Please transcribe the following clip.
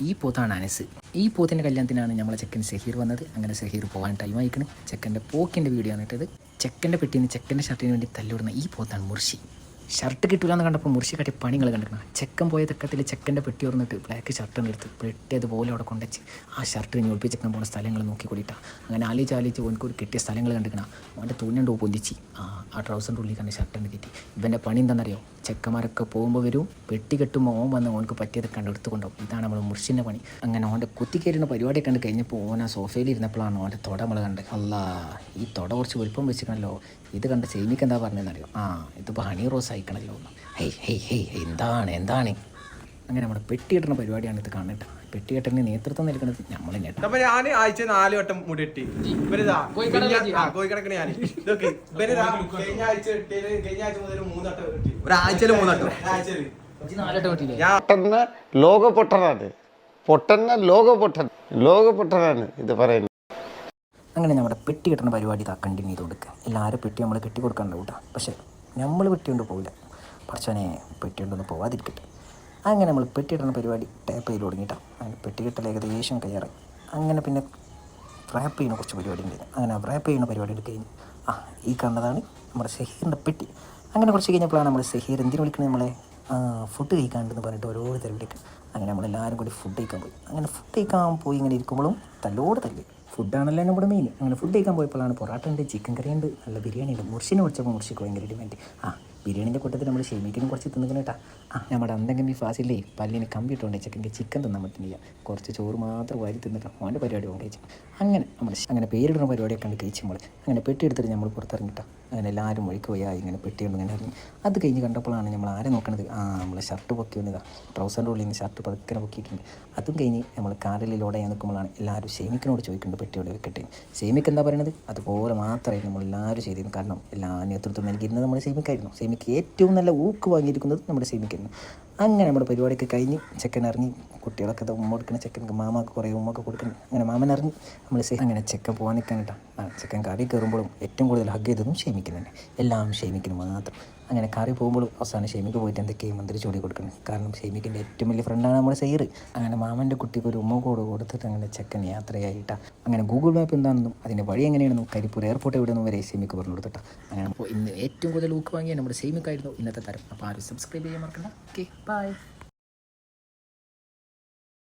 ഈ പോത്താണ് അനസ്. ഈ പോത്തിൻ്റെ കല്യാണത്തിനാണ് നമ്മളെ ചെക്കൻ സഹീർ വന്നത്. അങ്ങനെ സഹീർ പോകാൻ ടൈം ആയിക്കണം. ചെക്കൻ്റെ പോക്കിൻ്റെ വീഡിയോ ആണ് ഇട്ടത്. ചെക്കൻ്റെ പെട്ടിന്ന് ചെക്കൻ്റെ ഷർട്ടിന് വേണ്ടി തല്ലിവിടുന്ന ഈ പോത്താണ് മുർഷി. ഷർട്ട് കിട്ടില്ലാന്ന് കണ്ടപ്പോൾ മുർഷി കാട്ടി പണികൾ കണ്ടിരിക്കണം. ചെക്കൻ പോയ തക്കത്തിൽ ചെക്കൻ്റെ പെട്ടി ഓർന്നിട്ട് ബ്ലാക്ക് ഷർട്ട് എടുത്ത് പെട്ടി അതുപോലെ അവിടെ കൊണ്ടുവച്ച് ആ ഷർട്ട് ഞൊളിപ്പിച്ച് ചെക്കൻ പോകുന്ന സ്ഥലങ്ങൾ നോക്കി കൂടിയിട്ടാണ്. അങ്ങനെ ആലിച്ച് ഓനക്കൊരു കിട്ടിയ സ്ഥലങ്ങൾ കണ്ടിരിക്കണം. അവൻ്റെ തുന്നണ്ടോ പൊന്തിച്ച് ആ ട്രൗസറിൻ്റെ ഉള്ളിൽ കണ്ട് ഷർട്ട് കിട്ടി. ഇവൻ്റെ പണി എന്താണെന്നറിയോ? ചെക്കന്മാരൊക്കെ പോകുമ്പോൾ വരും, പെട്ടി കെട്ടുമ്പോൾ ഓൻ വന്ന് ഓനക്ക് പറ്റിയതൊക്കെ കണ്ട് എടുത്തുകൊണ്ടാവും. ഇതാണ് നമ്മൾ മുർഷിൻ്റെ പണി. അങ്ങനെ ഓൻ്റെ കുത്തിക്കയറുന്ന പരിപാടിയൊക്കെ കണ്ട് കഴിഞ്ഞപ്പോൾ ഓൻ ആ സോഫയിൽ ഇരുന്നപ്പോഴാണ് ഓൻ്റെ തൊട നമ്മൾ കണ്ട്. അല്ലാ, ഈ തൊട കുറച്ച് വലുപ്പം വെച്ചിക്കണല്ലോ. ഇത് കണ്ട് സേമിക്ക് എന്താ പറഞ്ഞതെന്നറിയോ? ഇതിപ്പോൾ ഹണി റോസ് അയക്കണല്ലോ. എന്താണ് അങ്ങനെ നമ്മുടെ പെട്ടി കെട്ടുന്ന പരിപാടിയാണ് ഇത് കാണേണ്ടത്. പെട്ടി കെട്ടലിന് നേതൃത്വം നൽകുന്നത് നമ്മൾ തന്നെയാണ്. ഞാൻ ആഴ്ച 4 വട്ടം മുടിട്ടി ലോകപൊട്ടനാണ് ഇത് പറയുന്നത്. അങ്ങനെ നമ്മുടെ പെട്ടി കെട്ടുന്ന പരിപാടി ഇതാ കണ്ടിന്യൂ ചെയ്ത് കൊടുക്കുക. എല്ലാവരും പെട്ടി നമ്മൾ കെട്ടി കൊടുക്കാണ്ട് കൂട്ടാ. പക്ഷേ നമ്മൾ പെട്ടി കൊണ്ട് പോകില്ല. പക്ഷേ പെട്ടി കൊണ്ടൊന്നും പോവാതിരിക്കട്ടെ. അങ്ങനെ നമ്മൾ പെട്ടി കെട്ടുന്ന പരിപാടി ടാപ്പ് ചെയ്ത് തുടങ്ങിയിട്ടാണ്. അങ്ങനെ പെട്ടി കെട്ടൽ ഏകദേശം കയ്യാറായി. അങ്ങനെ പിന്നെ റാപ്പ് ചെയ്യുന്ന കുറച്ച് പരിപാടി ഉണ്ട്. അങ്ങനെ റാപ്പ് ചെയ്യുന്ന പരിപാടി കഴിഞ്ഞ് ഈ കണ്ടതാണ് നമ്മുടെ സഹീറിൻ്റെ പെട്ടി. അങ്ങനെ കുറച്ച് കഴിഞ്ഞപ്പോഴാണ് നമ്മൾ സഹീർ എന്തിനു വിളിക്കുന്നത്, നമ്മളെ ഫുഡ് കഴിക്കാണ്ടെന്ന് പറഞ്ഞിട്ട് ഓരോരുത്തർ വിളിക്കും. അങ്ങനെ നമ്മളെല്ലാവരും കൂടി ഫുഡ് കഴിക്കാൻ പോയി. അങ്ങനെ ഫുഡ് കഴിക്കാൻ പോയി ഇങ്ങനെ ഇരിക്കുമ്പോഴും തല്ലോട് തല്ലി. ഫുഡാണല്ലോ നമ്മുടെ മെയിൻ. അങ്ങനെ ഫുഡ് കഴിക്കാൻ പോയപ്പോഴാണ് പൊറാട്ട ഉണ്ട്, ചിക്കൻ കറി ഉണ്ട്, നല്ല ബിരിയാണി ഉണ്ട്. മുർഷിനെ വിളിച്ചപ്പോൾ മുർഷിക്ക് ഭയങ്കര ഡിമാൻഡ്. ബിരിയാണിൻ്റെ കൂട്ടത്തിൽ നമ്മൾ ഷെമിക്കിനും കുറച്ച് തിന്നിക്കണം കേട്ടാ. നമ്മുടെ അന്തം ഫാസില്ലേ പല്ലിന് കമ്പിട്ടുണ്ടേ ചെക്കൻ്റെ ചിക്കൻ തിന്നാൻ പറ്റുന്നില്ല. കുറച്ച് ചോറ് മാത്രം വാരി തിന്നിട്ട് അവൻ്റെ പരിപാടി കൊണ്ട് കഴിച്ചു. അങ്ങനെ പേരിടുന്ന പരിപാടിയൊക്കെ കണ്ട് കഴിച്ച് നമ്മൾ അങ്ങനെ പെട്ടി എടുത്തിട്ട് നമ്മൾ പുറത്തിറങ്ങിട്ടാ. അങ്ങനെ എല്ലാവരും വഴിക്ക് പോയാൽ ഇങ്ങനെ പെട്ടി കൊണ്ട് ഇങ്ങനെ ഇറങ്ങി. അത് കഴിഞ്ഞ് കണ്ടപ്പോഴാണ് നമ്മൾ ആരെ നോക്കണത്, നമ്മളെ ഷർട്ട് പൊക്കി വന്നതാണ്. ട്രൗസറിൻ്റെ ഉള്ളിൽ നിന്ന് ഷർട്ട് പതുക്കെ പൊക്കിയിട്ടുണ്ട്. അതും കഴിഞ്ഞ് നമ്മൾ കാറിൽ ലോഡ് ചെയ്യാൻ നിൽക്കുമ്പോഴാണ് എല്ലാവരും ഷെമിക്കിനോട് ചോദിക്കുന്നുണ്ട് പെട്ടിയോടെ വെക്കട്ടെ. ഷെമിക്ക് എന്താ പറയുന്നത് അതുപോലെ മാത്രമായിരുന്നു നമ്മളെല്ലാവരും ചെയ്തിരുന്നു. കാരണം എല്ലാ നേതൃത്വം നൽകിയിരുന്നത് നമ്മുടെ ഷെമിക്കായിരുന്നു. ഷെമിക്ക് ഏറ്റവും നല്ല ഊക്ക് വാങ്ങിയിരിക്കുന്നത് നമ്മുടെ ഷെമിക്കായിരുന്നു. അങ്ങനെ നമ്മുടെ പരിപാടിയൊക്കെ കഴിഞ്ഞ് ചെക്കൻ ഇറങ്ങി. കുട്ടികളൊക്കെ ഉമ്മ കൊടുക്കണം, ചെക്കൻ മാമാക്ക് കുറേ ഉമ്മൊക്കെ കൊടുക്കണം. അങ്ങനെ മാമൻ ഇറങ്ങി നമ്മൾ അങ്ങനെ ചെക്കൻ പോകാൻ നിൽക്കാനിട്ടാ. ചെക്കൻ കറി കയറുമ്പോഴും ഏറ്റവും കൂടുതൽ ഹഗ് ചെയ്തതും ഷെമിക്കിന് തന്നെ. എല്ലാം ഷെമിക്കിന് മാത്രം. അങ്ങനെ കറി പോകുമ്പോഴും അവസാനം ഷെമിക്ക് പോയിട്ട് എന്തൊക്കെയും മന്ത്രി ചൂടി കൊടുക്കണം. കാരണം ഷെമിക്കിൻ്റെ ഏറ്റവും വലിയ ഫ്രണ്ടാണ് നമ്മുടെ സൈർ. അങ്ങനെ മാമൻ്റെ കുട്ടിക്ക് ഒരു ഉമ്മ കൂടെ കൊടുത്തിട്ട് അങ്ങനെ ചെക്കൻ യാത്രയായിട്ടാ. അങ്ങനെ ഗൂഗിൾ മാപ്പ് എന്താണെന്നും അതിൻ്റെ വഴി എങ്ങനെയാണെന്നും കരിപ്പൂർ എയർപോർട്ട് എവിടെയെന്നും വരെ ഷെമിക്ക് പറഞ്ഞു കൊടുത്തിട്ടാ. അങ്ങനെ അപ്പോൾ ഇന്ന് ഏറ്റവും കൂടുതൽ ഊക്ക് വാങ്ങിയ നമ്മുടെ ഷെമിക്കായിരുന്നു ഇന്നത്തെ തരം. അപ്പോൾ ആരും സബ്സ്ക്രൈബ് ചെയ്യാൻ മറക്കണ്ട. Okay, by.